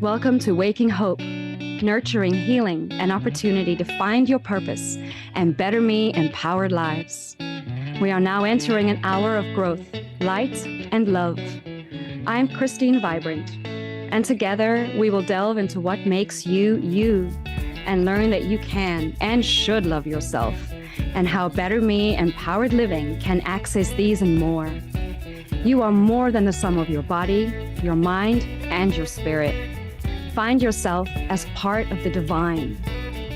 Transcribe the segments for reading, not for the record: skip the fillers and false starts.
Welcome to Waking Hope, nurturing healing and opportunity to find your purpose and better me empowered lives. We are now entering an hour of growth, light, and love. I'm Christine Vibrant, and together we will delve into what makes you, you, and learn that you can and should love yourself, and how better me empowered living can access these and more. You are more than the sum of your body, your mind, and your spirit. Find yourself as part of the divine.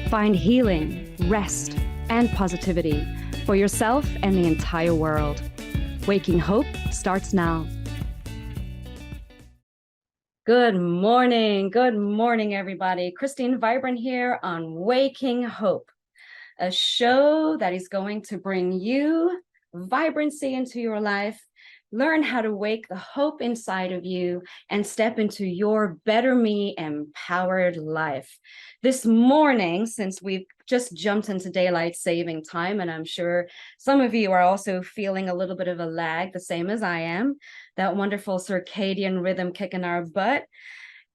Find healing, rest, and positivity for yourself and the entire world. Waking Hope starts now. Good morning, everybody. Christine Vibrant here on Waking Hope, a show that is going to bring you vibrancy into your life. Learn how to wake the hope inside of you and step into your better me empowered life. This morning, since we've just jumped into daylight saving time, and I'm sure some of you are also feeling a little bit of a lag, the same as I am, that wonderful circadian rhythm kicking our butt.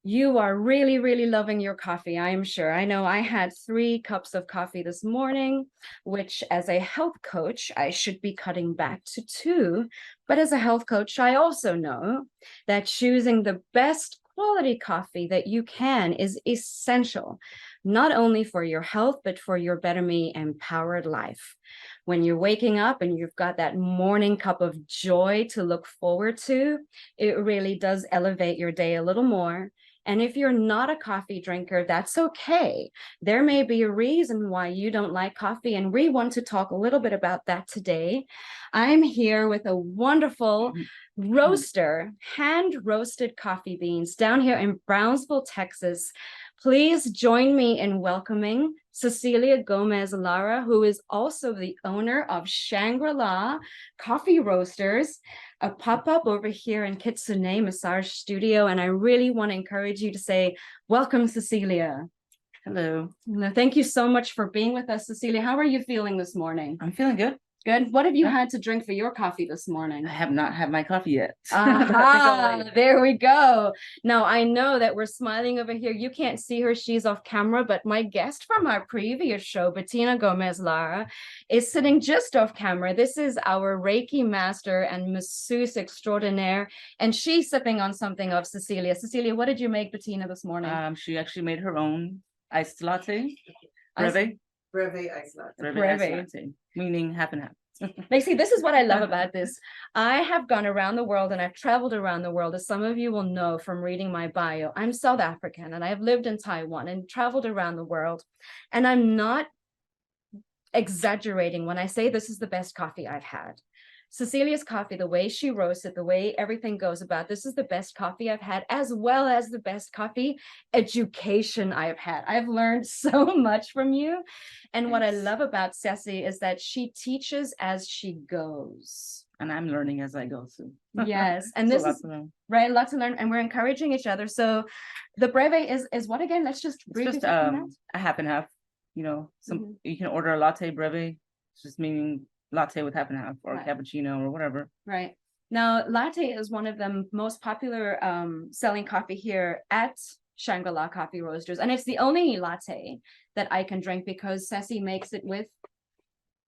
You are really, really loving your coffee, I am sure. I know I had 3 cups of coffee this morning, which as a health coach, I should be cutting back to 2. But as a health coach, I also know that choosing the best quality coffee that you can is essential, not only for your health, but for your better me empowered life. When you're waking up and you've got that morning cup of joy to look forward to, it really does elevate your day a little more. And if you're not a coffee drinker, that's okay. There may be a reason why you don't like coffee, and we want to talk a little bit about that today. I'm here with a wonderful roaster, hand-roasted coffee beans down here in Brownsville, Texas. Please join me in welcoming Cecilia Gomez-Lara, who is also the owner of Shangri-La Coffee Roasters, a pop-up over here in Kitsune Massage Studio. And I really want to encourage you to say, welcome, Cecilia. Hello. Thank you so much for being with us, Cecilia. How are you feeling this morning? I'm feeling good. Good. What have you had to drink for your coffee this morning? I have not had my coffee yet. There we go. Now, I know that we're smiling over here. You can't see her. She's off camera, but my guest from our previous show, Cecilia Gomez-Lara, is sitting just off camera. This is our Reiki master and masseuse extraordinaire, and she's sipping on something of Cecilia. Cecilia, what did you make Bettina this morning? She actually made her own iced latte. Breve iced latte, meaning half and half. See, this is what I love about this. I have gone around the world and I've traveled around the world. As some of you will know from reading my bio, I'm South African and I've lived in Taiwan and traveled around the world. And I'm not exaggerating when I say this is the best coffee I've had. Cecilia's coffee, the way she roasts it, the way everything goes about, this is the best coffee I've had, as well as the best coffee education I've had. I've learned so much from you. And what I love about Ceci is that she teaches as she goes. And I'm learning as I go too. Yes. And this is right, lots to learn, and we're encouraging each other. So the breve is what again? Let's just a half and half. You know, you can order a latte breve, just meaning latte with half and half, or cappuccino or whatever. Right. Now, latte is one of the most popular selling coffee here at Shangri-La Coffee Roasters. And it's the only latte that I can drink because Ceci makes it with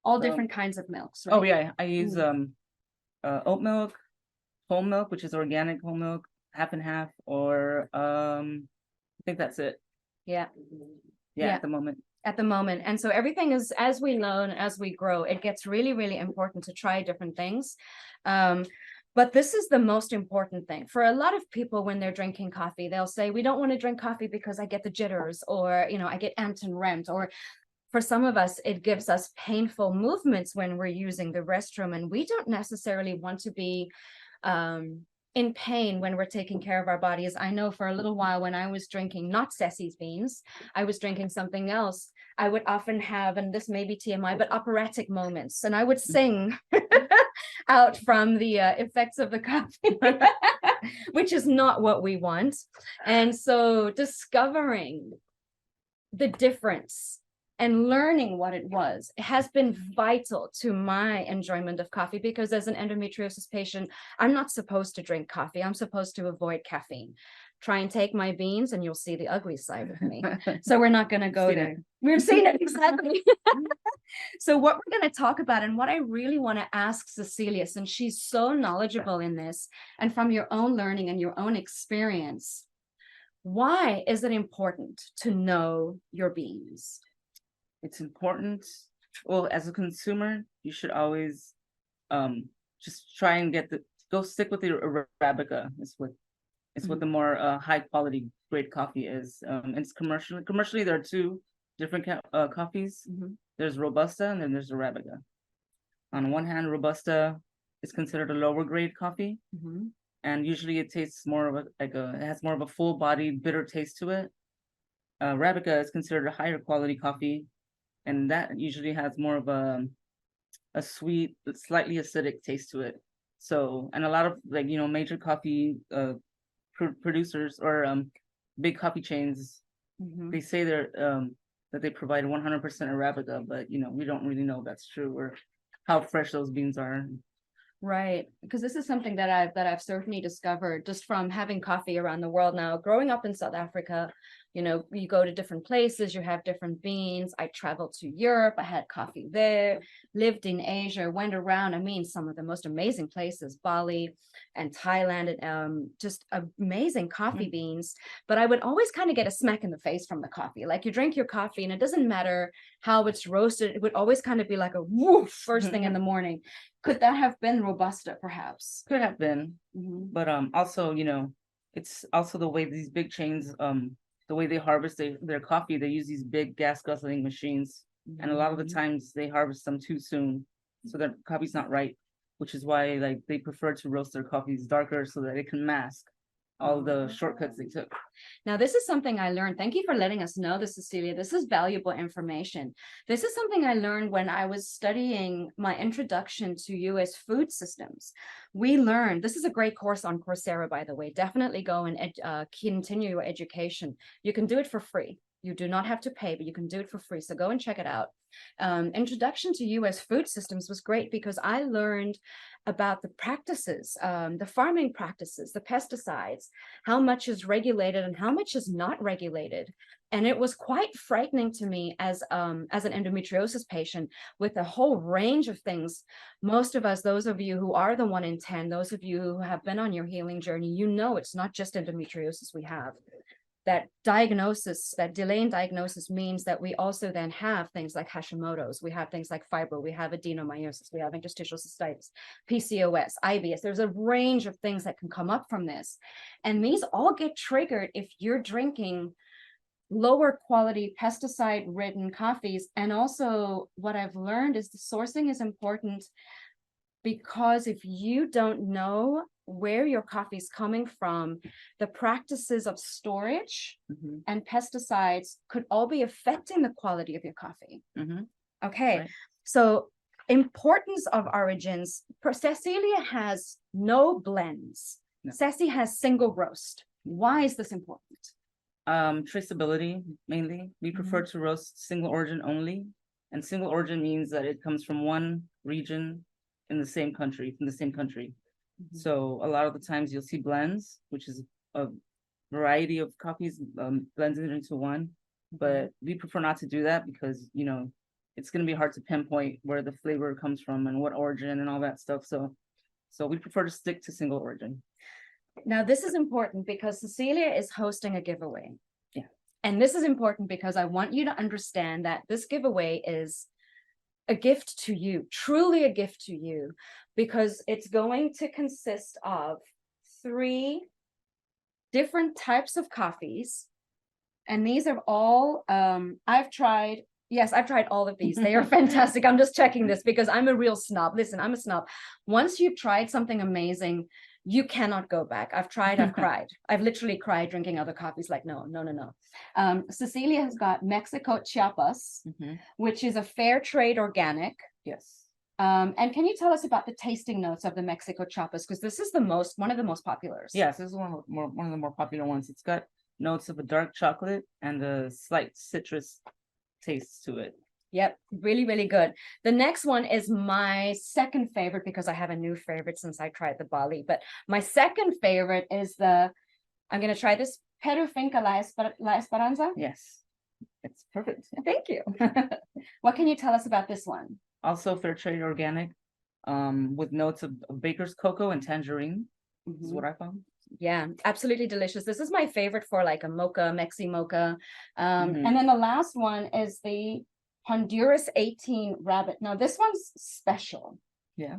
all different kinds of milks. Right? Oh, yeah. I use oat milk, whole milk, which is organic whole milk, half and half, or I think that's it. Yeah, at the moment. And so everything is, as we learn, as we grow, it gets really, really important to try different things. But this is the most important thing. For a lot of people, when they're drinking coffee, they'll say, we don't want to drink coffee because I get the jitters, or, you know, I get amped and ramped, or for some of us, it gives us painful movements when we're using the restroom, and we don't necessarily want to be in pain when we're taking care of our bodies. I know for a little while when I was drinking not Ceci's beans, I was drinking something else. I would often have, and this may be TMI, but operatic moments. And I would sing out from the effects of the coffee, which is not what we want. And so discovering the difference and learning what it was has been vital to my enjoyment of coffee, because as an endometriosis patient, I'm not supposed to drink coffee. I'm supposed to avoid caffeine. try and take my beans and you'll see the ugly side of me. So we're not going to go Seen there. it. We're seeing it exactly. So what we're going to talk about, and what I really want to ask Cecilia, since she's so knowledgeable in this, and from your own learning and your own experience, why is it important to know your beans? It's important. Well, as a consumer, you should always just try and go stick with the Arabica. It's what the more high quality grade coffee is. And it's commercially there are two different coffees. There's Robusta and then there's Arabica. On one hand, Robusta is considered a lower grade coffee, and usually it tastes more of it has more of a full bodied bitter taste to it. Arabica is considered a higher quality coffee, and that usually has more of a sweet, slightly acidic taste to it. So, and a lot of major coffee producers or big coffee chains, they say that they provide 100% Arabica, but we don't really know if that's true or how fresh those beans are. Right, because this is something that I've certainly discovered just from having coffee around the world now. Growing up in South Africa, you go to different places, you have different beans. I traveled to Europe, I had coffee there, lived in Asia, went around. I mean, some of the most amazing places, Bali and Thailand, and just amazing coffee beans. But I would always kind of get a smack in the face from the coffee. Like, you drink your coffee and it doesn't matter how it's roasted, it would always kind of be like a woof first thing in the morning. Could that have been Robusta, perhaps? Could have been, but also it's also the way these big chains the way they harvest their coffee. They use these big gas guzzling machines, and a lot of the times they harvest them too soon, so their coffee's not ripe, which is why they prefer to roast their coffees darker so that it can mask all the shortcuts they took. Now, this is something I learned. Thank you for letting us know this, Cecilia. This is valuable information. This is something I learned when I was studying my introduction to U.S. food systems. We learned, this is a great course on Coursera, by the way. Definitely go and continue your education. You can do it for free. You do not have to pay, but you can do it for free. So go and check it out. Introduction to U.S. food systems was great because I learned about the practices, the farming practices, the pesticides, how much is regulated and how much is not regulated. And it was quite frightening to me as an endometriosis patient, with a whole range of things. Most of us, those of you who are the 1 in 10, those of you who have been on your healing journey, it's not just endometriosis we have. That diagnosis, that delay in diagnosis, means that we also then have things like Hashimoto's, we have things like fibro, we have adenomyosis, we have interstitial cystitis, PCOS, IBS. There's a range of things that can come up from this. And these all get triggered if you're drinking lower quality pesticide ridden coffees. And also what I've learned is the sourcing is important, because if you don't know where your coffee is coming from, the practices of storage and pesticides could all be affecting the quality of your coffee. Okay, right. So importance of origins. Cecilia has no blends. No. Ceci has single roast. Why is this important? Traceability, mainly. We prefer to roast single origin only. And single origin means that it comes from one region in the same country, from the same country. So a lot of the times you'll see blends, which is a variety of coffees blended into one. But we prefer not to do that because, it's going to be hard to pinpoint where the flavor comes from and what origin and all that stuff. So we prefer to stick to single origin. Now, this is important because Cecilia is hosting a giveaway. Yeah. And this is important because I want you to understand that this giveaway is a gift to you, truly a gift to you, because it's going to consist of 3 different types of coffees. And these are all, I've tried all of these. They are fantastic. I'm just checking this because I'm a real snob. Listen, I'm a snob. Once you've tried something amazing, you cannot go back. I've tried, I've cried. I've literally cried drinking other coffees. Like, no. Cecilia has got Mexico Chiapas, which is a fair trade organic. Yes. And can you tell us about the tasting notes of the Mexico Chiapas? Because this is one of the most popular. Yes, this is one of the more popular ones. It's got notes of a dark chocolate and a slight citrus taste to it. Yep, really, really good. The next one is my second favorite because I have a new favorite since I tried the Bali. But my second favorite is the I'm going to try this Peru Finca La Esperanza. Yes, it's perfect. Thank you. What can you tell us about this one? Also fair trade organic, with notes of baker's cocoa and tangerine. This is what I found. Yeah, absolutely delicious. This is my favorite for like a mocha, Mexi mocha. And then the last one is the Honduras 18 rabbit. Now this one's special. Yeah.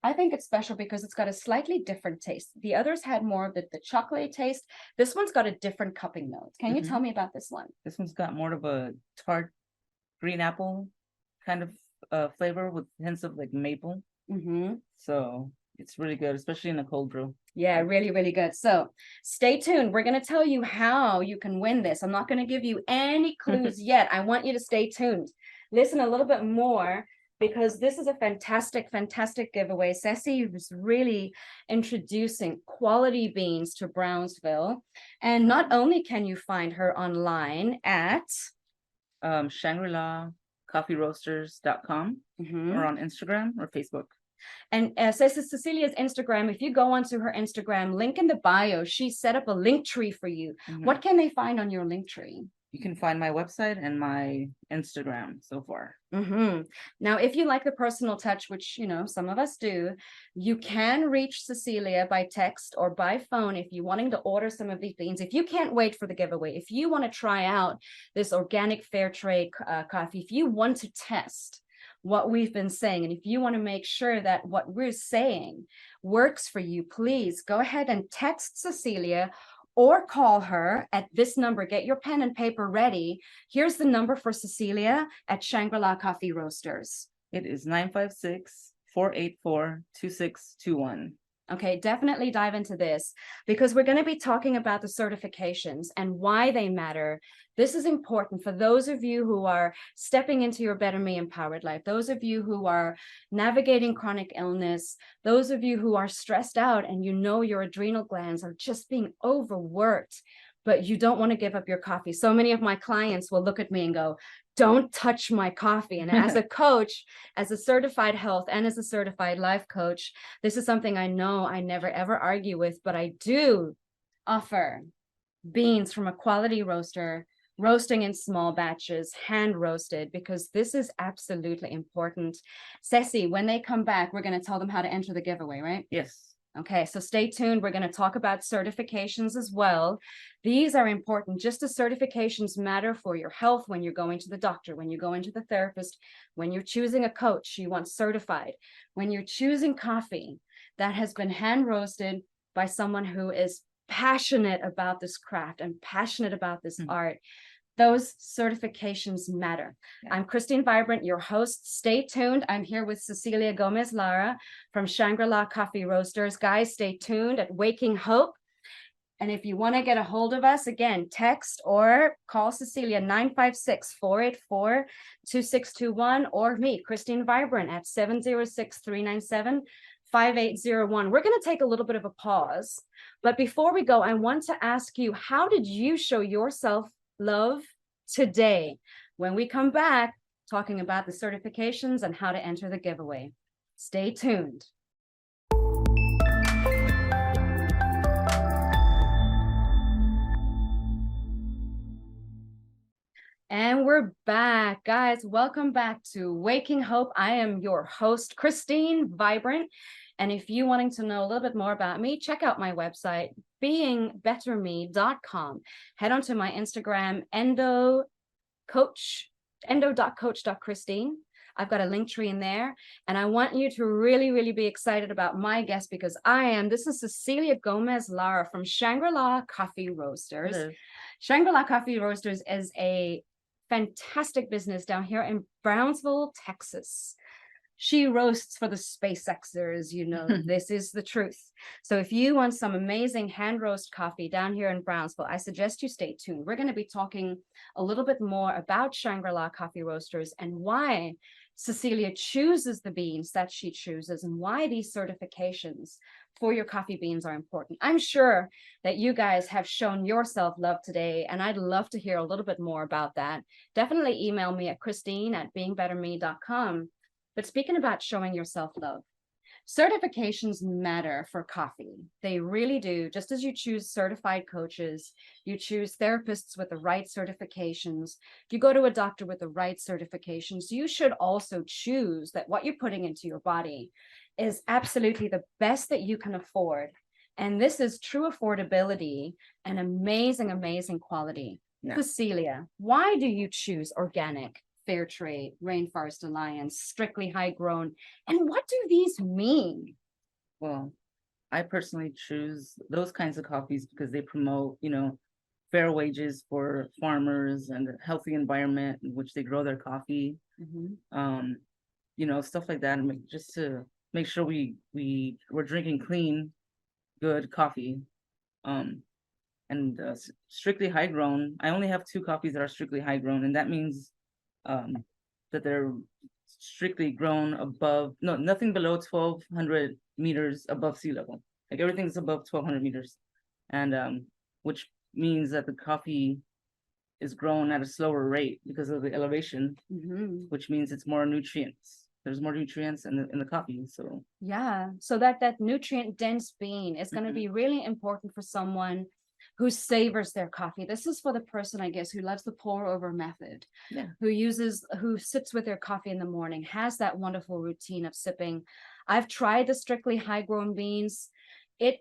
I think it's special because it's got a slightly different taste. The others had more of the chocolate taste. This one's got a different cupping note. Can you tell me about this one? This one's got more of a tart green apple kind of flavor with hints of like maple. So it's really good, especially in a cold brew. Yeah, really, really good. So stay tuned. We're going to tell you how you can win this. I'm not going to give you any clues yet. I want you to stay tuned. Listen a little bit more because this is a fantastic, fantastic giveaway. Ceci was really introducing quality beans to Brownsville. And not only can you find her online at Shangri-La coffeeroasters.com or on Instagram or Facebook. And Cecilia's Instagram, if you go onto her Instagram, link in the bio, she set up a link tree for you. What can they find on your link tree? You can find my website and my Instagram so far. Now, if you like the personal touch, which, you know, some of us do, you can reach Cecilia by text or by phone if you're wanting to order some of these beans. If you can't wait for the giveaway, if you want to try out this organic fair trade coffee, if you want to test what we've been saying, and if you want to make sure that what we're saying works for you, please go ahead and text Cecilia or call her at this number. Get your pen and paper ready. Here's the number for Cecilia at Shangri-La Coffee Roasters. It is 956-484-2621. Okay, definitely dive into this because we're going to be talking about the certifications and why they matter. This is important for those of you who are stepping into your Better Me Empowered life, those of you who are navigating chronic illness, those of you who are stressed out and you know your adrenal glands are just being overworked, but you don't want to give up your coffee. So many of my clients will look at me and go, don't touch my coffee. And as a coach, as a certified health and as a certified life coach, this is something I know I never ever argue with, but I do offer beans from a quality roaster, roasting in small batches, hand roasted, because this is absolutely important. Ceci, when they come back, we're going to tell them how to enter the giveaway, right? Yes. Okay, so stay tuned. We're going to talk about certifications as well. These are important. Just as certifications matter for your health when you're going to the doctor, when you're going to the therapist, when you're choosing a coach, you want certified. When you're choosing coffee that has been hand roasted by someone who is passionate about this craft and passionate about this art, those certifications matter. Yeah. I'm Christine Vibrant, your host. Stay tuned. I'm here with Cecilia Gomez-Lara from Shangri-La Coffee Roasters. Guys, stay tuned at Waking Hope. And if you want to get a hold of us, again, text or call Cecilia 956-484-2621 or me, Christine Vibrant, at 706-397-5801. We're going to take a little bit of a pause. But before we go, I want to ask you, how did you show yourself love today? When we come back, talking about the certifications and how to enter the giveaway. Stay tuned. And we're back, guys. Welcome back to Waking Hope. I am your host, Christine Vibrant. And if you wanting to know a little bit more about me, check out my website, beingbetterme.com. Head onto my Instagram, endo.coach.christine. I've got a link tree in there. And I want you to really, really be excited about my guest because this is Cecilia Gomez-Lara from Shangri-La Coffee Roasters. Hello. Shangri-La Coffee Roasters is a fantastic business down here in Brownsville, Texas. She roasts for the SpaceXers, you know, this is the truth. So if you want some amazing hand roast coffee down here in Brownsville, I suggest you stay tuned. We're going to be talking a little bit more about Shangri-La Coffee Roasters and why Cecilia chooses the beans that she chooses and why these certifications for your coffee beans are important. I'm sure that you guys have shown yourself love today, and I'd love to hear a little bit more about that. Definitely email me at Christine@beingbetterme.com. But speaking about showing yourself love, Certifications matter for coffee. They really do. Just as you choose certified coaches, you choose therapists with the right certifications, you go to a doctor with the right certifications, you should also choose that what you're putting into your body is absolutely the best that you can afford. And this is true affordability and amazing, amazing quality. Yeah. Cecilia, why do you choose organic, fair trade, rainforest alliance, strictly high grown, and what do these mean? Well, I personally choose those kinds of coffees because they promote, fair wages for farmers and a healthy environment in which they grow their coffee. Stuff like that, and just to make sure we're drinking clean, good coffee. And strictly high grown. I only have 2 coffees that are strictly high grown, and that means that they're strictly grown above, no, nothing below 1,200 meters above sea level. Like everything's above 1,200 meters, and which means that the coffee is grown at a slower rate because of the elevation, which means it's more nutrients. There's more nutrients in the coffee, so yeah. So that nutrient dense bean is going to be really important for someone who savors their coffee. This is for the person, I guess, who loves the pour over method, who sits with their coffee in the morning, has that wonderful routine of sipping. I've tried the strictly high grown beans. It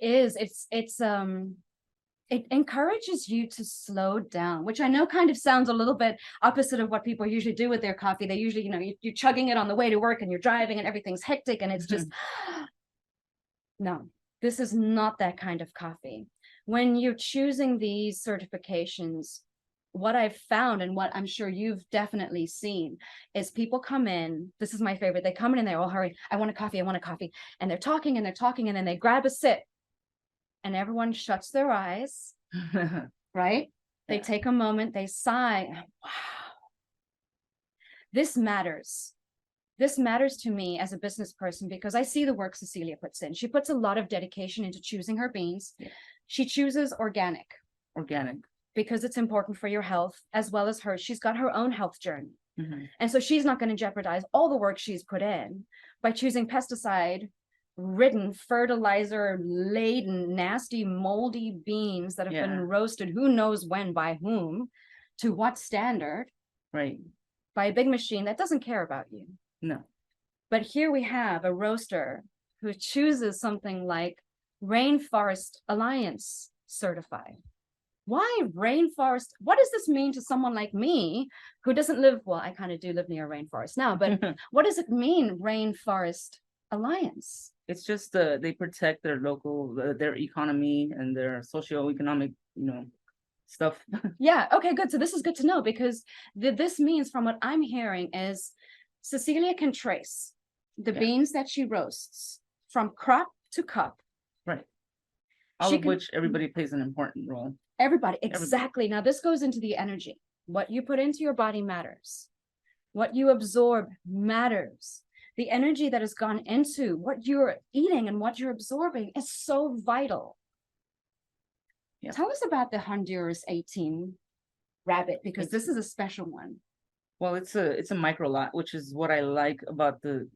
encourages you to slow down, which I know kind of sounds a little bit opposite of what people usually do with their coffee. They usually, you're chugging it on the way to work and you're driving and everything's hectic and it's just, no, this is not that kind of coffee. When you're choosing these certifications, what I've found and what I'm sure you've definitely seen is people come in, this is my favorite, they come in and they're all hurry, I want a coffee, and they're talking and then they grab a sip and everyone shuts their eyes, right? They take a moment, they sigh, wow. This matters. This matters to me as a business person because I see the work Cecilia puts in. She puts a lot of dedication into choosing her beans. Yeah. She chooses organic. Organic. Because it's important for your health as well as hers. She's got her own health journey. And so she's not going to jeopardize all the work she's put in by choosing pesticide-ridden, fertilizer-laden, nasty, moldy beans that have been roasted who knows when by whom, to what standard. Right. By a big machine that doesn't care about you. No. But here we have a roaster who chooses something like Rainforest Alliance certified. Why rainforest? What does this mean to someone like me who doesn't live, well, I kind of do live near a rainforest now, but what does it mean, Rainforest Alliance? It's just they protect their local, their economy and their socioeconomic, stuff. Yeah, okay, good. So this is good to know because this means, from what I'm hearing, is Cecilia can trace the beans that she roasts from crop to cup. Right. All of which everybody plays an important role. Everybody, exactly. Now this goes into the energy. What you put into your body matters. What you absorb matters. The energy that has gone into what you're eating and what you're absorbing is so vital. Yep. Tell us about the Honduras 18 rabbit, because this is a special one. Well, it's a micro lot, which is what I like about the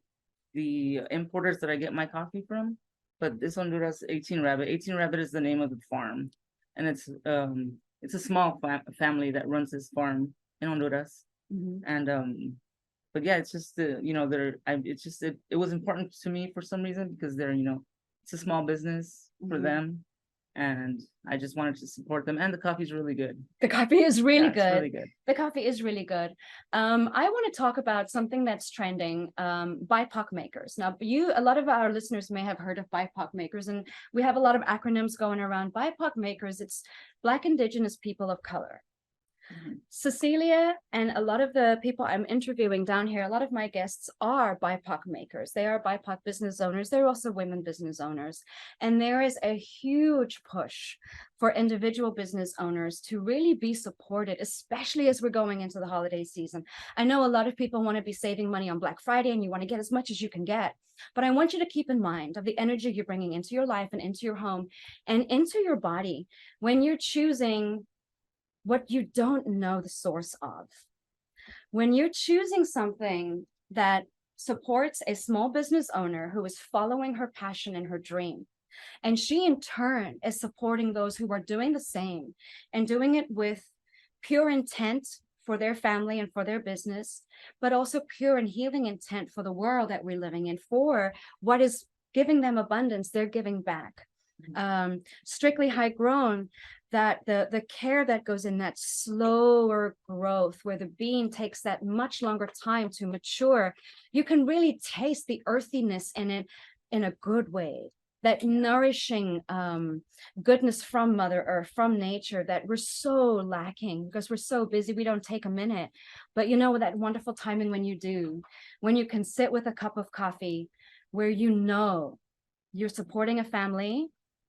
importers that I get my coffee from. But this Honduras 18 rabbit. 18 rabbit is the name of the farm, and it's a small family that runs this farm in Honduras. And but yeah, it's just it was important to me for some reason because they're it's a small business for them. And I just wanted to support them. And the coffee is really good. The coffee is really good. It's really good. The coffee is really good. I want to talk about something that's trending, BIPOC makers. Now, a lot of our listeners may have heard of BIPOC makers, and we have a lot of acronyms going around. BIPOC makers, it's Black, Indigenous people of color. Cecilia and a lot of the people I'm interviewing down here, a lot of my guests are BIPOC makers. They are BIPOC business owners. They're also women business owners. And there is a huge push for individual business owners to really be supported, especially as we're going into the holiday season. I know a lot of people want to be saving money on Black Friday and you want to get as much as you can get. But I want you to keep in mind of the energy you're bringing into your life and into your home and into your body when you're choosing what you don't know the source of. When you're choosing something that supports a small business owner who is following her passion and her dream. And she, in turn, is supporting those who are doing the same and doing it with pure intent for their family and for their business, but also pure and healing intent for the world that we're living in, for what is giving them abundance, they're giving back. Strictly High Grown, that the care that goes in that slower growth, where the bean takes that much longer time to mature, you can really taste the earthiness in it in a good way, that nourishing goodness from Mother Earth, from nature, that we're so lacking because we're so busy, we don't take a minute. But you know, that wonderful timing when you do, when you can sit with a cup of coffee, where you know you're supporting a family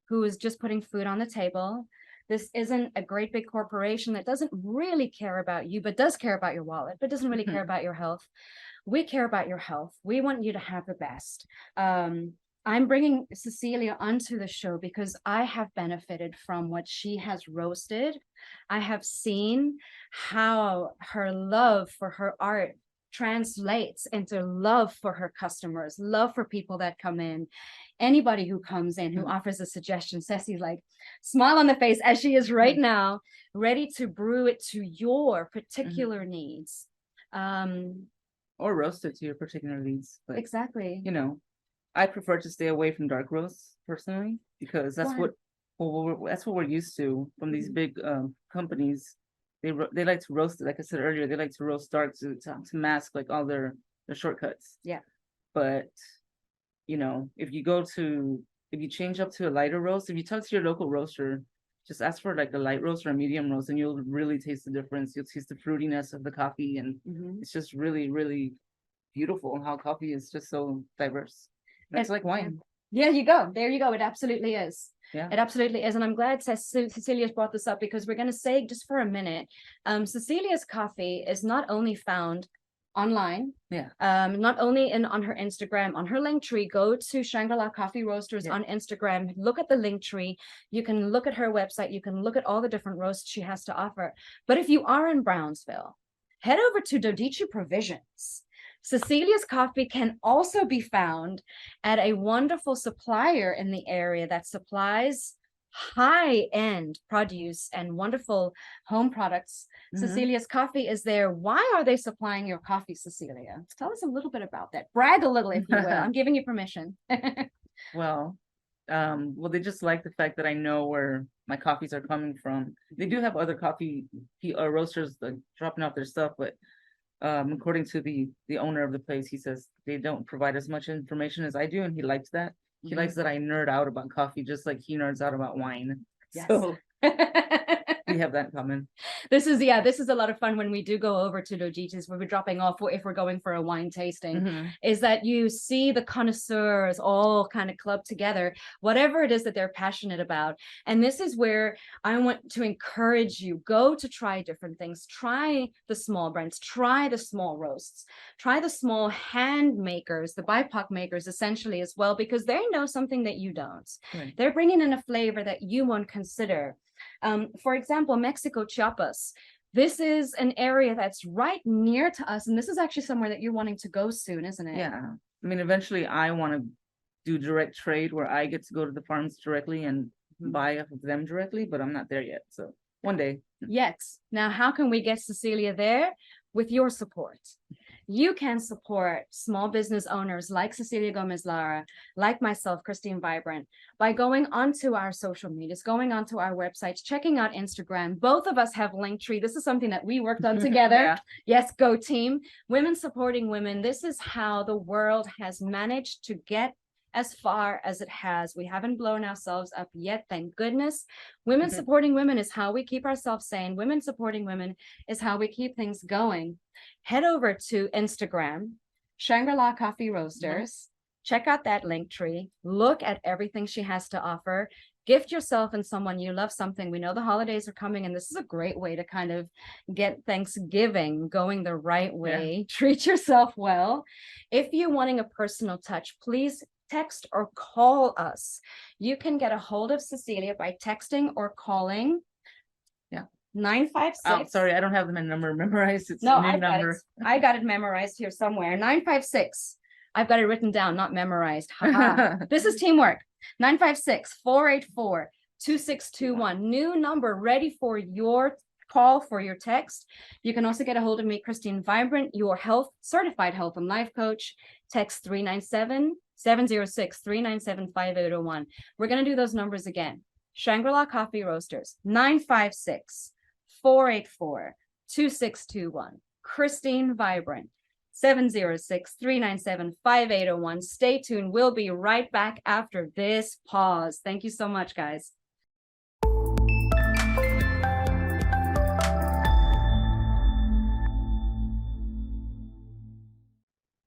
who is just putting food on the table. This isn't a great big corporation that doesn't really care about you, but does care about your wallet, but doesn't really care about your health. We care about your health. We want you to have the best. I'm bringing Cecilia onto the show because I have benefited from what she has roasted. I have seen how her love for her art translates into love for her customers, love for people that come in. Anybody who comes in, who offers a suggestion, Ceci's like, smile on the face as she is right now, ready to brew it to your particular needs. Or roast it to your particular needs. But, exactly. you know, I prefer to stay away from dark roasts personally, because that's that's what we're used to from these big companies. They like to roast it, like I said earlier. They like to roast dark to mask like all their shortcuts. Yeah. But you know, if you change up to a lighter roast, if you talk to your local roaster, just ask for like a light roast or a medium roast, and you'll really taste the difference. You'll taste the fruitiness of the coffee, and it's just really, really beautiful how coffee is just so diverse. It's like wine. Yeah, you go. There you go. It absolutely is. Yeah. It absolutely is. And I'm glad Cecilia's brought this up, because we're going to say just for a minute, Cecilia's coffee is not only found online, not only on her Instagram, on her link tree. Go to Shangri-La Coffee Roasters on Instagram, look at the link tree. You can look at her website, you can look at all the different roasts she has to offer. But if you are in Brownsville, head over to Dodici Provisions. Cecilia's coffee can also be found at a wonderful supplier in the area that supplies high-end produce and wonderful home products. Cecilia's coffee is there. Why are they supplying your coffee, Cecilia? Tell us a little bit about that. Brag a little, if you will. I'm giving you permission. Well, they just like the fact that I know where my coffees are coming from. They do have other coffee roasters like dropping off their stuff, but according to the owner of the place, he says they don't provide as much information as I do, and he likes that. He likes that I nerd out about coffee just like he nerds out about wine. Yes. So we have that in common. This is a lot of fun when we do go over to Dojiti's, where we're dropping off, or if we're going for a wine tasting, is that you see the connoisseurs all kind of clubbed together, whatever it is that they're passionate about. And this is where I want to encourage you, go to try different things, try the small brands, try the small roasts, try the small hand makers, the BIPOC makers essentially as well, because they know something that you don't. Right. They're bringing in a flavor that you won't consider. For example, Mexico, Chiapas. This is an area that's right near to us, and this is actually somewhere that you're wanting to go soon, isn't it? Yeah. I mean, eventually I want to do direct trade where I get to go to the farms directly and buy off of them directly, but I'm not there yet. So one day. Yet. Now, how can we get Cecilia there? With your support. You can support small business owners like Cecilia Gomez-Lara, like myself, Christine Vibrant, by going onto our social medias, going onto our websites, checking out Instagram. Both of us have Linktree. This is something that we worked on together. Yes, go team. Women supporting women. This is how the world has managed to get as far as it has. We haven't blown ourselves up yet, thank goodness. Women supporting women is how we keep ourselves sane. Women supporting women is how we keep things going. Head over to Instagram, Shangri-La Coffee Roasters. Check out that link tree. Look at everything she has to offer. Gift yourself and someone you love something. We know the holidays are coming, and this is a great way to kind of get Thanksgiving going the right way. Treat yourself well. If you're wanting a personal touch, please text or call us. You can get a hold of Cecilia by texting or calling 956. Oh, sorry, I don't have my number memorized. It's No, a new I've got it. number. I got it memorized here somewhere. 956. I've got it written down, not memorized. Haha. This is teamwork. 956-484-2621. New number ready for your call, for your text. You can also get a hold of me, Christine Vibrant, your certified health and life coach. Text 397-706-397-5801. We're going to do those numbers again. Shangri-La Coffee Roasters, 956-484-2621. Christine Vibrant, 706-397-5801. Stay tuned. We'll be right back after this pause. Thank you so much, guys.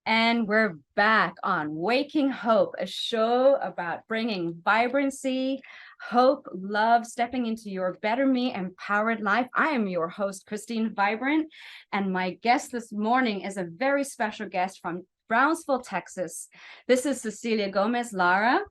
And we're back on Waking Hope, a show about bringing vibrancy, hope, love, stepping into your better me, empowered life. I am your host, Christine Vibrant, and my guest this morning is a very special guest from Brownsville, Texas. This is Cecilia Gomez-Lara,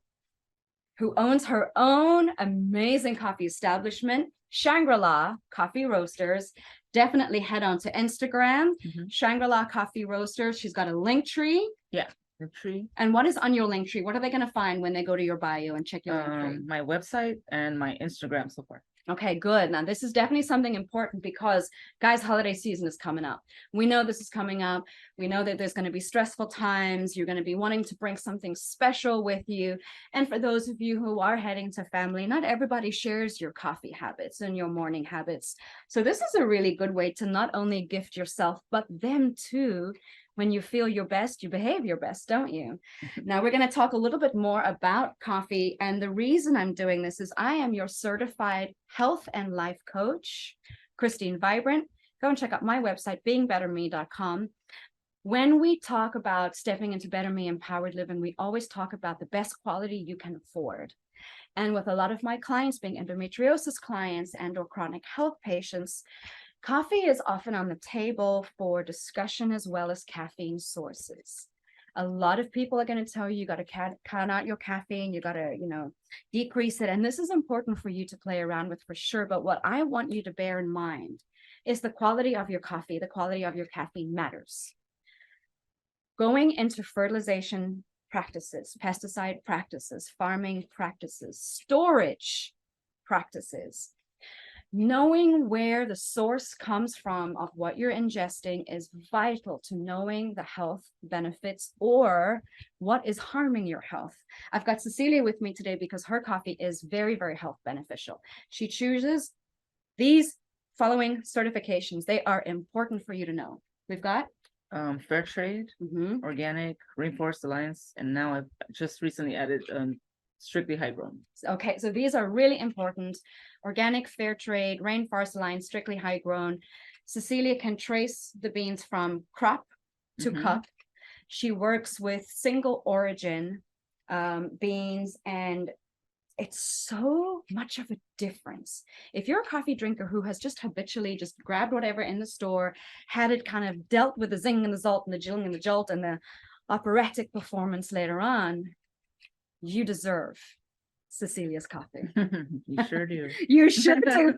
who owns her own amazing coffee establishment, Shangri-La Coffee Roasters. Definitely head on to Instagram, Shangri-La Coffee Roasters. She's got a link tree. Yeah, link tree. And what is on your link tree? What are they going to find when they go to your bio and check your link tree? My website and my Instagram so far. Okay, good. Now, this is definitely something important because, guys, holiday season is coming up. We know this is coming up. We know that there's going to be stressful times. You're going to be wanting to bring something special with you. And for those of you who are heading to family, not everybody shares your coffee habits and your morning habits. So this is a really good way to not only gift yourself, but them too. When you feel your best, you behave your best, don't you? Now, we're going to talk a little bit more about coffee. And the reason I'm doing this is I am your certified health and life coach, Christine Vibrant. Go and check out my website, beingbetterme.com. When we talk about stepping into better me, empowered living, we always talk about the best quality you can afford. And with a lot of my clients being endometriosis clients and or chronic health patients, coffee is often on the table for discussion as well as caffeine sources. A lot of people are going to tell you got to cut out your caffeine, you got to, decrease it. And this is important for you to play around with for sure. But what I want you to bear in mind is the quality of your coffee, the quality of your caffeine matters. Going into fertilization practices, pesticide practices, farming practices, storage practices, knowing where the source comes from of what you're ingesting is vital to knowing the health benefits or what is harming your health. I've got Cecilia with me today because her coffee is very, very health beneficial. She chooses these following certifications. They are important for you to know. We've got fair trade, organic, rainforest alliance, and now I've just recently added strictly high grown. Okay, so these are really important. Organic, fair trade, rainforest alliance, strictly high grown. Cecilia can trace the beans from crop to cup. She works with single origin beans, and it's so much of a difference. If you're a coffee drinker who has just habitually just grabbed whatever in the store, had it kind of dealt with the zing and the zalt and the jilling and the jolt and the operatic performance later on, you deserve Cecilia's coffee. You sure do. You sure do.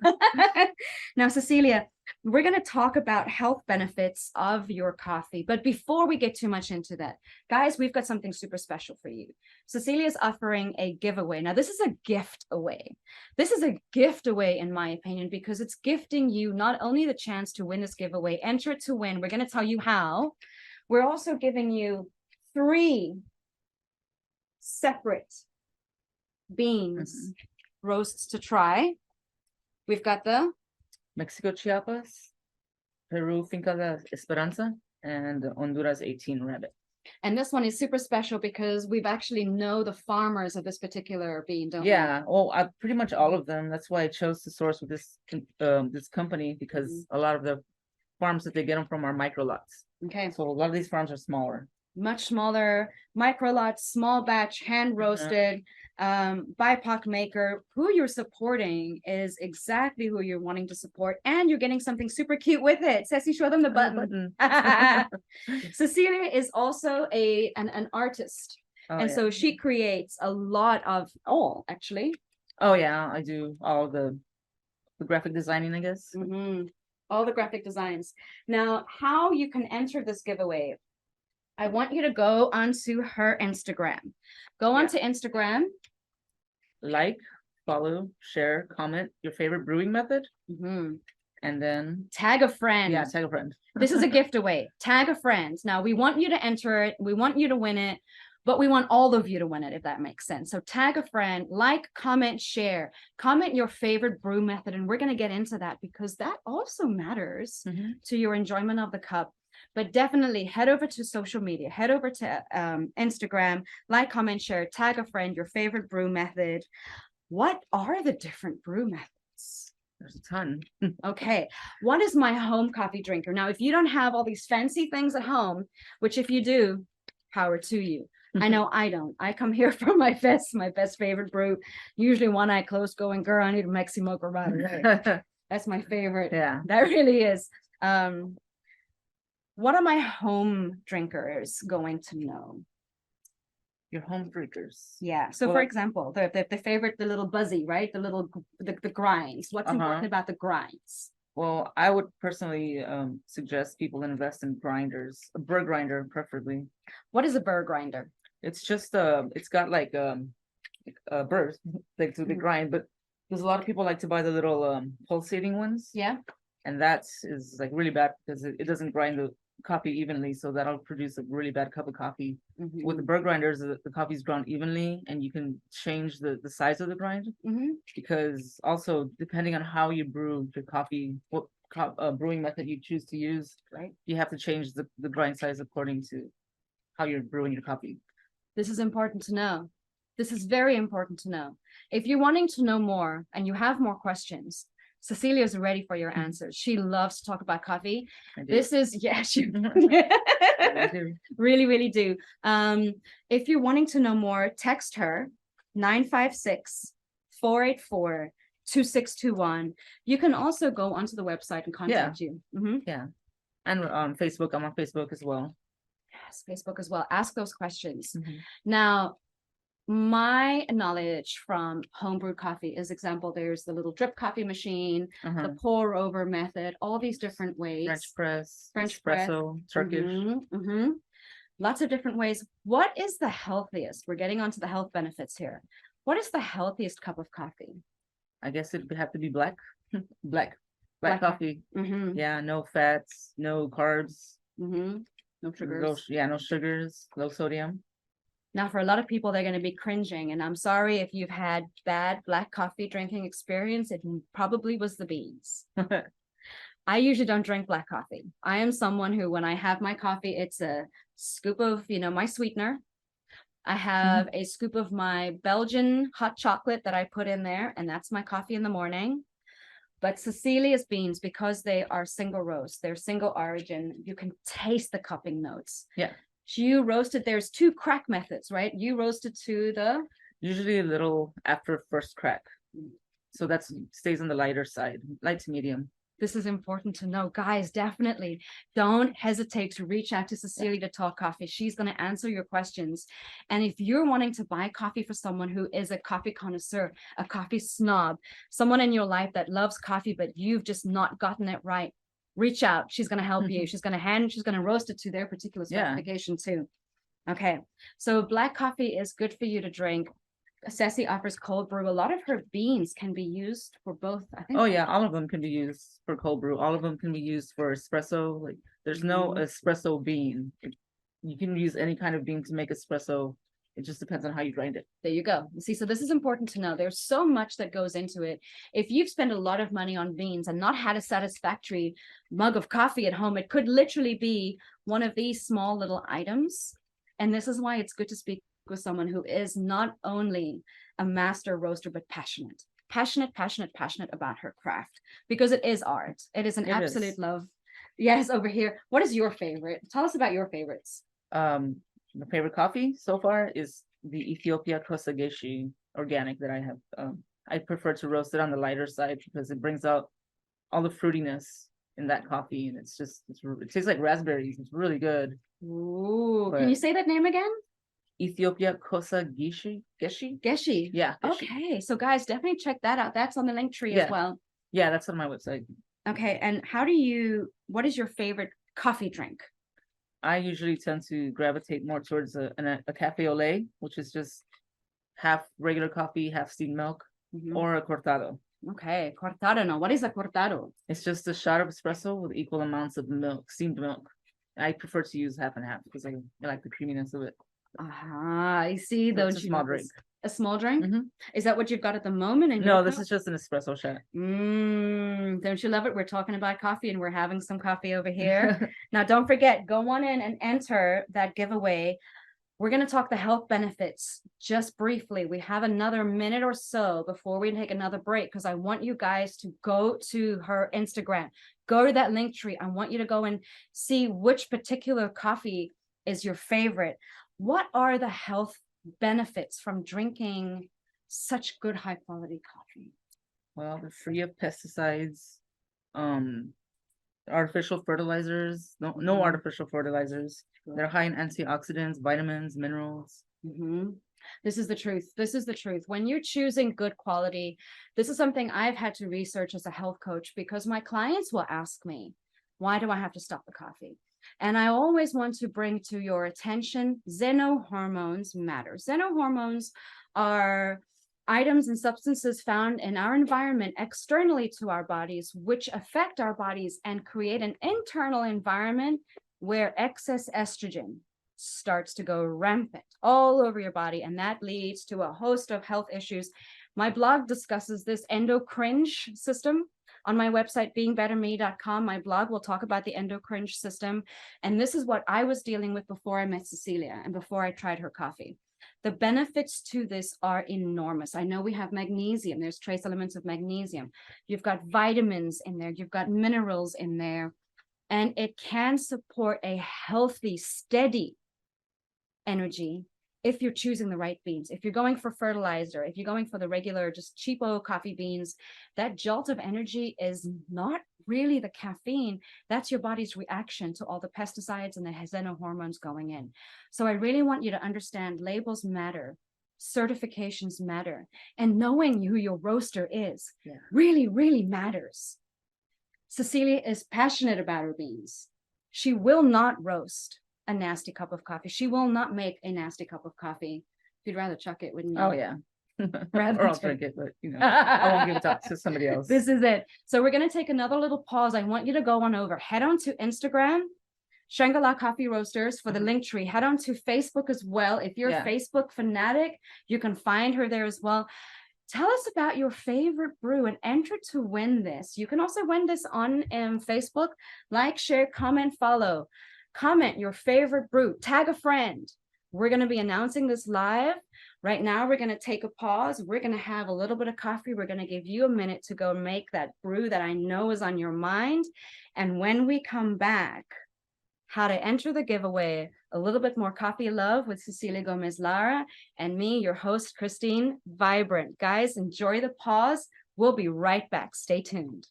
Now, Cecilia, we're going to talk about health benefits of your coffee. But before we get too much into that, guys, we've got something super special for you. Cecilia's offering a giveaway. Now, this is a gift away. This is a gift away, in my opinion, because it's gifting you not only the chance to win this giveaway, enter it to win. We're going to tell you how. We're also giving you 3 separate beans roasts to try. We've got the Mexico Chiapas, Peru Finca La Esperanza, and Honduras 18 Rabbit. And this one is super special because we've actually know the farmers of this particular bean, don't we? Yeah, well, pretty much all of them. That's why I chose to source with this company, because a lot of the farms that they get them from are micro lots. Okay. So a lot of these farms are smaller. Much smaller, micro lots, small batch, hand roasted, BIPOC maker. Who you're supporting is exactly who you're wanting to support, and you're getting something super cute with it. Ceci, show them the button. Cecilia is also an artist, so she creates a lot of actually. Oh yeah, I do all the the graphic designing, I guess. All the graphic designs. Now, how you can enter this giveaway. I want you to go onto her Instagram. Go onto Instagram. Like, follow, share, comment your favorite brewing method. And then tag a friend. Yeah, tag a friend. This is a gift away. Tag a friend. Now, we want you to enter it. We want you to win it, but we want all of you to win it, if that makes sense. So tag a friend, like, comment, share, comment your favorite brew method. And we're going to get into that because that also matters to your enjoyment of the cup. But definitely head over to social media, head over to Instagram, like, comment, share, tag a friend, your favorite brew method. What are the different brew methods? There's a ton. Okay. What is my home coffee drinker? Now, if you don't have all these fancy things at home, which if you do, power to you. I know I don't. I come here for my best favorite brew. Usually one eye closed going, girl, I need a Mexi Mocha right away. That's my favorite. Yeah. That really is. What are my home drinkers going to know? Your home drinkers. Yeah. So for example, the favorite, the little buzzy, right? The grinds. What's important about the grinds? Well, I would personally suggest people invest in grinders, a burr grinder preferably. What is a burr grinder? It's just it's got like burrs like to be grind, but there's a lot of people like to buy the little pulsating ones. Yeah. And that is like really bad because it doesn't grind the coffee evenly, so that'll produce a really bad cup of coffee. With the burr grinders, the coffee's ground evenly, and you can change the size of the grind because also depending on how you brew your coffee, what brewing method you choose to use, right, you have to change the grind size according to how you're brewing your coffee. This is important to know. This is very important to know. If you're wanting to know more and you have more questions, Cecilia is ready for your answers. She loves to talk about coffee. This is, she really, really do. If you're wanting to know more, text her 956-484-2621. You can also go onto the website and contact you. Yeah. And on Facebook, I'm on Facebook as well. Yes, Facebook as well. Ask those questions. Now, my knowledge from homebrew coffee is example, there's the little drip coffee machine, the pour over method, all these different ways. French press, espresso, Turkish. Lots of different ways. What is the healthiest? We're getting onto the health benefits here. What is the healthiest cup of coffee? I guess it would have to be black. black coffee. Yeah, no fats, no carbs. No sugars. No sugars, low sodium. Now, for a lot of people, they're going to be cringing, and I'm sorry if you've had bad black coffee drinking experience. It probably was the beans. I usually don't drink black coffee. I am someone who, when I have my coffee, it's a scoop of, my sweetener. I have a scoop of my Belgian hot chocolate that I put in there, and that's my coffee in the morning. But Cecilia's beans, because they are single roast, they're single origin, you can taste the cupping notes. Yeah. You roasted, there's 2 crack methods, right? You roasted to the? Usually a little after first crack. So that stays on the lighter side, light to medium. This is important to know. Guys, definitely don't hesitate to reach out to Cecilia to talk coffee. She's going to answer your questions. And if you're wanting to buy coffee for someone who is a coffee connoisseur, a coffee snob, someone in your life that loves coffee, but you've just not gotten it right, reach out. She's going to help you. She's going to roast it to their particular specification too. Okay. So black coffee is good for you to drink. Ceci offers cold brew. A lot of her beans can be used for both, I think. Oh yeah, all of them can be used for cold brew. All of them can be used for espresso. Like there's no espresso bean. You can use any kind of bean to make espresso. It just depends on how you grind it. There you go. You see, so this is important to know. There's so much that goes into it. If you've spent a lot of money on beans and not had a satisfactory mug of coffee at home, it could literally be one of these small little items. And this is why it's good to speak with someone who is not only a master roaster, but passionate about her craft, because it is art. It is an absolute love. Yes, over here. What is your favorite? Tell us about your favorites. My favorite coffee so far is the Ethiopia Kosa Geshi organic that I have. I prefer to roast it on the lighter side because it brings out all the fruitiness in that coffee, and it tastes like raspberries. It's really good. Ooh, can you say that name again? Ethiopia Kosa Geshi. Geshi. Yeah. Geshi. Okay, so guys, definitely check that out. That's on the link tree as well. Yeah, that's on my website. Okay, and what is your favorite coffee drink? I usually tend to gravitate more towards a cafe au lait, which is just half regular coffee, half steamed milk, Mhm. or a cortado. Okay, cortado. No, what is a cortado? It's just a shot of espresso with equal amounts of milk, steamed milk. I prefer to use half and half because I like the creaminess of it. I see. So Don't it's a you small love drink. this? A small drink? Mhm. Is that what you've got at the moment in your No, this cup? is just an espresso shot. Don't you love it? We're talking about coffee and we're having some coffee over here. Now, don't forget, go on in and enter that giveaway. We're going to talk the health benefits just briefly. We have another minute or so before we take another break because I want you guys to go to her Instagram, go to that link tree. I want you to go and see which particular coffee is your favorite. What are the health benefits from drinking such good high quality coffee? Well, they're free of pesticides, um, artificial fertilizers. No artificial fertilizers. They're high in antioxidants, vitamins, minerals. Mm-hmm. This is the truth. This is the truth. When you're choosing good quality, this is something I've had to research as a health coach because my clients will ask me, why do I have to stop the coffee? And I always want to bring to your attention, xenohormones matter. Xenohormones are items and substances found in our environment externally to our bodies, which affect our bodies and create an internal environment where excess estrogen starts to go rampant all over your body, and that leads to a host of health issues. My blog discusses this endocrine system on my website, beingbetterme.com. My blog will talk about the endocrine system, and this is what I was dealing with before I met Cecilia and before I tried her coffee. The benefits to this are enormous. I know we have magnesium. There's trace elements of magnesium. You've got vitamins in there. You've got minerals in there. And it can support a healthy, steady energy if you're choosing the right beans. If you're going for fertilizer, if you're going for the regular, just cheapo coffee beans, that jolt of energy is not really the caffeine. That's your body's reaction to all the pesticides and the xenohormones going in. So I really want you to understand labels matter. Certifications matter. And knowing who your roaster is really, really matters. Cecilia is passionate about her beans. She will not roast a nasty cup of coffee. She will not make a nasty cup of coffee. You'd rather chuck it, wouldn't you? Oh yeah. Rather Or I'll than- drink it, but I won't give it to somebody else. This is it. So we're going to take another little pause. I want you to go on over. Head on to Instagram, Shangri-La Coffee Roasters for the link tree. Head on to Facebook as well. If you're a Facebook fanatic, you can find her there as well. Tell us about your favorite brew and enter to win this. You can also win this on Facebook. Like, share, comment, follow. Comment your favorite brew. Tag a friend. We're going to be announcing this live. Right now, we're going to take a pause. We're going to have a little bit of coffee. We're going to give you a minute to go make that brew that I know is on your mind. And when we come back, how to enter the giveaway, a little bit more coffee love with Cecilia Gomez-Lara and me, your host, Christine Vibrant. Guys, enjoy the pause. We'll be right back. Stay tuned.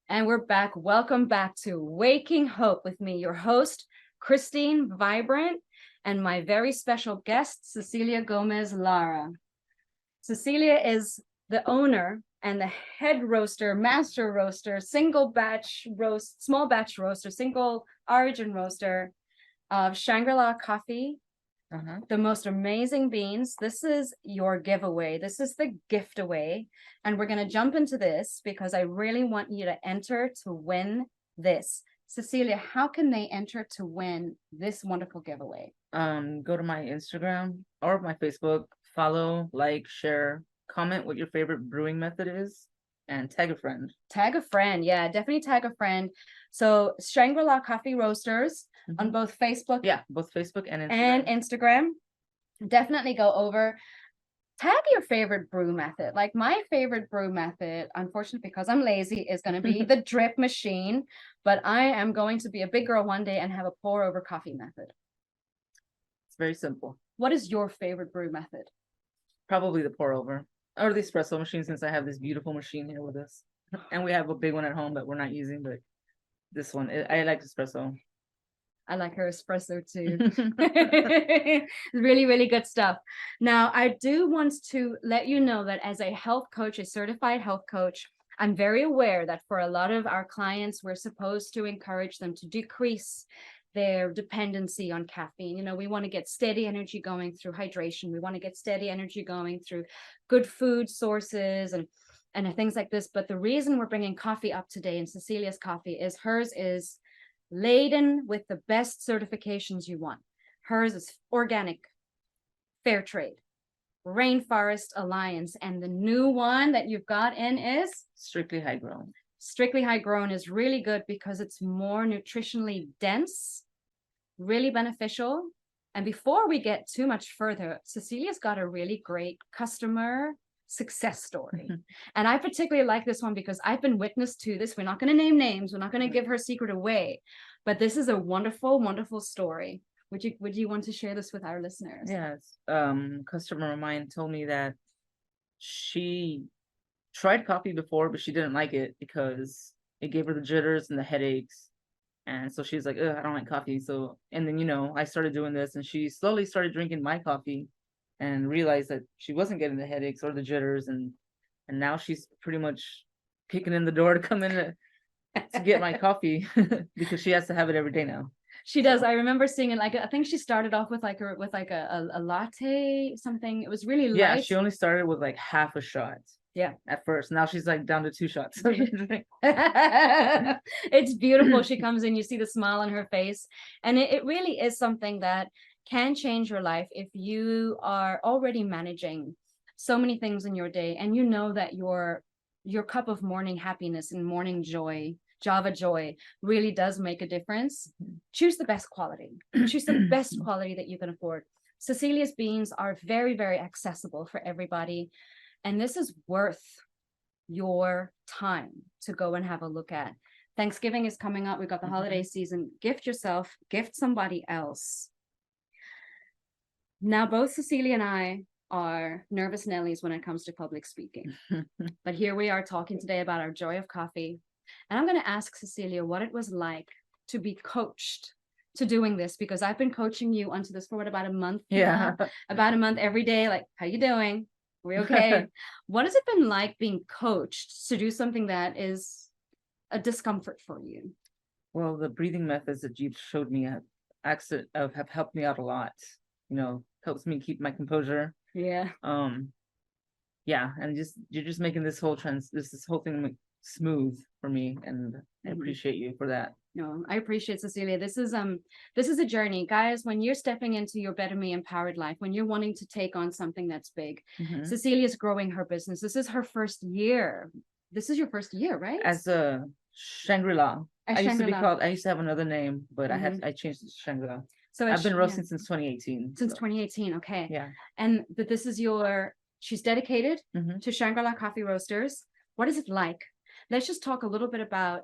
And we're back. Welcome back to Waking Hope with me, your host, Christine Vibrant, and my very special guest, Cecilia Gomez-Lara. Cecilia is the owner and the head roaster, master roaster, single batch roast, small batch roaster, single origin roaster of Shangri-La Coffee. The most amazing beans. This is your giveaway. This is the gift away. And we're going to jump into this because I really want you to enter to win this. Cecilia, how can they enter to win this wonderful giveaway? Go to my Instagram or my Facebook, follow, like, share, comment what your favorite brewing method is, and tag a friend. Tag a friend. Yeah, definitely tag a friend. So Shangri-La Coffee Roasters on both Facebook. Yeah, both Facebook and Instagram. Instagram. Definitely go over. Tag your favorite brew method. Like my favorite brew method, unfortunately, because I'm lazy, is going to be the drip machine. But I am going to be a big girl one day and have a pour over coffee method. It's very simple. What is your favorite brew method? Probably the pour over or the espresso machine, since I have this beautiful machine here with us. And we have a big one at home that we're not using, but this one, I like espresso. I like her espresso too. Really, really good stuff. Now, I do want to let you know that as a health coach, a certified health coach, I'm very aware that for a lot of our clients, we're supposed to encourage them to decrease their dependency on caffeine. You know, we want to get steady energy going through hydration. We want to get steady energy going through good food sources and things like this. But the reason we're bringing coffee up today in Cecilia's coffee is hers is laden with the best certifications you want. Hers is organic, fair trade, Rainforest Alliance, and the new one that you've got in is Strictly high grown. Strictly High Grown is really good because it's more nutritionally dense, really beneficial. And before we get too much further, Cecilia's got a really great customer success story. And I particularly like this one because I've been witness to this. We're not going to name names. We're not going to give her secret away, but this is a wonderful, wonderful story. Would you want to share this with our listeners? Yes. Customer of mine told me that she tried coffee before, but she didn't like it because it gave her the jitters and the headaches. And so she's like, ugh, I don't like coffee. So, and then, I started doing this and she slowly started drinking my coffee and realized that she wasn't getting the headaches or the jitters. And now she's pretty much kicking in the door to come in to get my coffee because she has to have it every day now. She does. I remember seeing it. Like, I think she started off with a latte, something. It was really light. Yeah, she only started with like half a shot. Yeah. At first. Now she's like down to 2 shots. It's beautiful. She comes in, you see the smile on her face. And it really is something that can change your life if you are already managing so many things in your day and you know that your cup of morning happiness and morning joy, Java joy, really does make a difference. Choose the best quality. Choose the best quality that you can afford. Cecilia's beans are very, very accessible for everybody. And this is worth your time to go and have a look at. Thanksgiving is coming up. We've got the holiday season. Gift yourself, gift somebody else. Now, both Cecilia and I are nervous Nellies when it comes to public speaking. But here we are talking today about our joy of coffee. And I'm going to ask Cecilia what it was like to be coached to doing this, because I've been coaching you onto this for about a month. Yeah. Now, about a month every day. Like, how you doing? We okay? What has it been like being coached to do something that is a discomfort for you? Well, the breathing methods that you've showed me have helped me out a lot. Helps me keep my composure. Yeah. Yeah, and you're just making this whole thing smooth for me, and I appreciate you for that. No, I appreciate Cecilia. This is a journey, guys. When you're stepping into your better me empowered life, when you're wanting to take on something that's big, Cecilia's growing her business. This is her first year. This is your first year, right? As a Shangri-La. I used to have another name, but I changed it to Shangri-La. So I've been roasting since 2018. Since 2018, okay. Yeah. But this is she's dedicated to Shangri-La Coffee Roasters. What is it like? Let's just talk a little bit about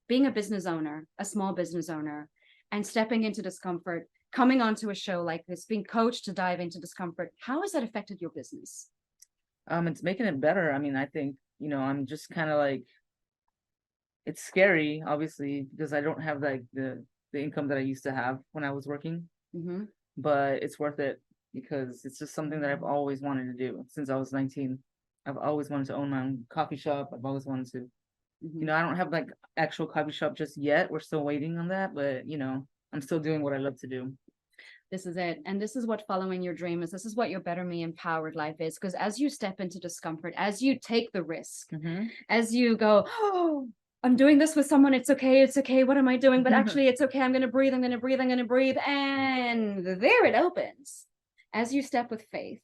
being a business owner, a small business owner, and stepping into discomfort, coming onto a show like this, being coached to dive into discomfort. How has that affected your business? It's making it better. I mean, I think, I'm just kind of like, it's scary, obviously, because I don't have like the income that I used to have when I was working, but it's worth it because it's just something that I've always wanted to do since I was 19. I've always wanted to own my own coffee shop. I've always wanted to. I don't have like actual coffee shop just yet. We're still waiting on that, but I'm still doing what I love to do. This is it. And this is what following your dream is. This is what your better me empowered life is. Because as you step into discomfort, as you take the risk, as you go, oh, I'm doing this with someone. It's okay. It's okay. What am I doing? But actually it's okay. I'm going to breathe. I'm going to breathe. I'm going to breathe. And there it opens. As you step with faith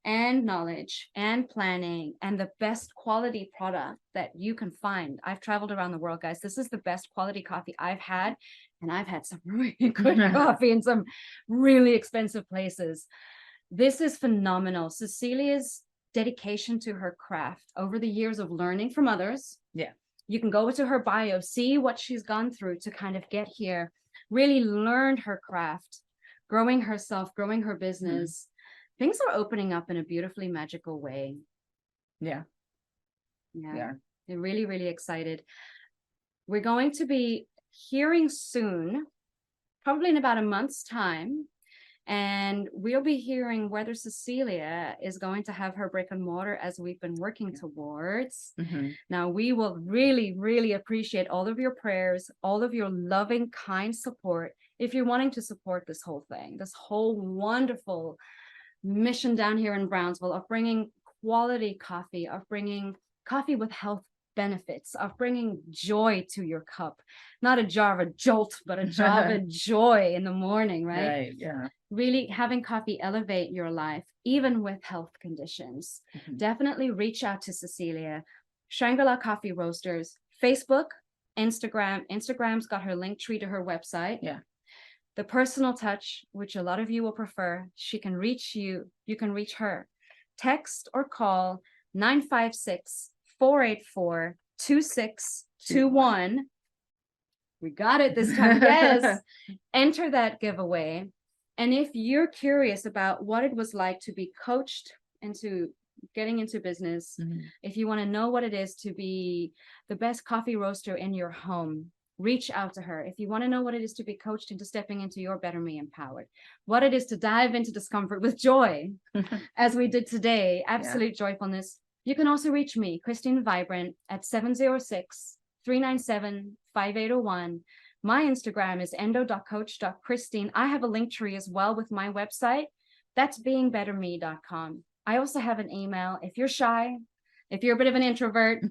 and knowledge and planning and the best quality product that you can find. I've traveled around the world, guys. This is the best quality coffee I've had. And I've had some really good coffee in some really expensive places. This is phenomenal. Cecilia's dedication to her craft over the years of learning from others. Yeah. You can go into her bio, see what she's gone through to kind of get here, really learned her craft, growing herself, growing her business. Things are opening up in a beautifully magical way. Yeah. They're really, really excited. We're going to be hearing soon probably in about a month's time. And we'll be hearing whether Cecilia is going to have her brick and mortar as we've been working towards. Now, we will really, really appreciate all of your prayers, all of your loving, kind support. If you're wanting to support this whole thing, this whole wonderful mission down here in Brownsville of bringing quality coffee, of bringing coffee with health benefits, of bringing joy to your cup, not a jar of a jolt, but a jar of joy in the morning, right? Right, yeah. Really having coffee elevate your life, even with health conditions. Definitely reach out to Cecilia. Shangri-La Coffee Roasters, Facebook, Instagram. Instagram's got her link tree to her website. Yeah. The personal touch, which a lot of you will prefer, she can reach you. You can reach her. Text or call 956-484-2621. We got it this time. Yes. Enter that giveaway. And if you're curious about what it was like to be coached into getting into business, if you want to know what it is to be the best coffee roaster in your home, reach out to her. If you want to know what it is to be coached into stepping into your Better Me Empowered, what it is to dive into discomfort with joy, as we did today, absolute joyfulness, you can also reach me, Christine Vibrant, at 706-397-5801. My Instagram is endo.coach.christine. I have a link tree as well with my website. That's beingbetterme.com. I also have an email. If you're shy, if you're a bit of an introvert,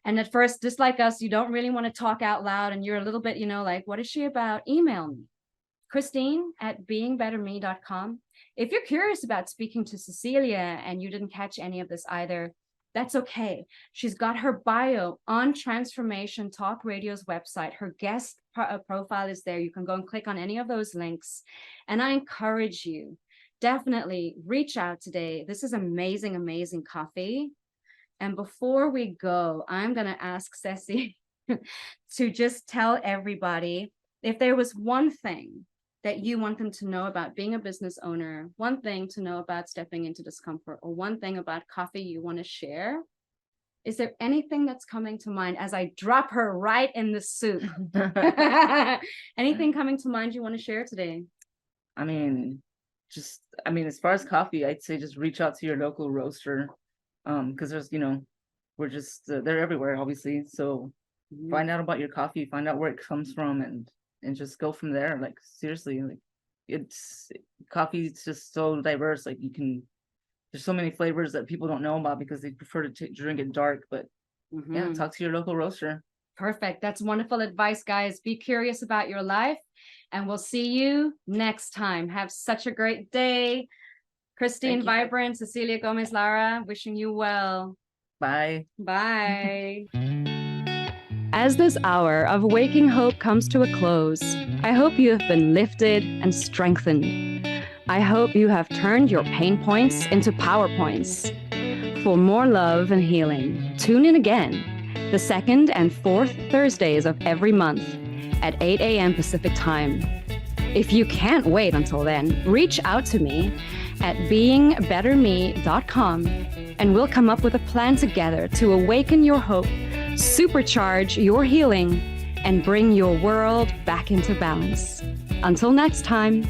and at first, just like us, you don't really want to talk out loud and you're a little bit, like, what is she about? Email me, Christine@beingbetterme.com. If you're curious about speaking to Cecilia and you didn't catch any of this either, that's okay. She's got her bio on Transformation Talk Radio's website. Her guest profile is there. You can go and click on any of those links. And I encourage you, definitely reach out today. This is amazing, amazing coffee. And before we go, I'm going to ask Ceci to just tell everybody if there was one thing that you want them to know about being a business owner, one thing to know about stepping into discomfort, or one thing about coffee you want to share. Is there anything that's coming to mind as I drop her right in the soup? Anything coming to mind you want to share today? I mean, as far as coffee, I'd say just reach out to your local roaster. Because there's, we're just, they're everywhere, obviously. So find out about your coffee, find out where it comes from, and just go from there. Like, seriously, like, coffee is just so diverse. Like, there's so many flavors that people don't know about because they prefer to drink it dark. But yeah, talk to your local roaster. Perfect. That's wonderful advice, guys. Be curious about your life, and we'll see you next time. Have such a great day. Christine Vibrant, Cecilia Gomez-Lara, wishing you well. Bye. Bye. As this hour of Waking Hope comes to a close, I hope you have been lifted and strengthened. I hope you have turned your pain points into PowerPoints. For more love and healing, tune in again the second and fourth Thursdays of every month at 8 a.m. Pacific Time. If you can't wait until then, reach out to me at beingbetterme.com, and we'll come up with a plan together to awaken your hope, supercharge your healing, and bring your world back into balance. Until next time.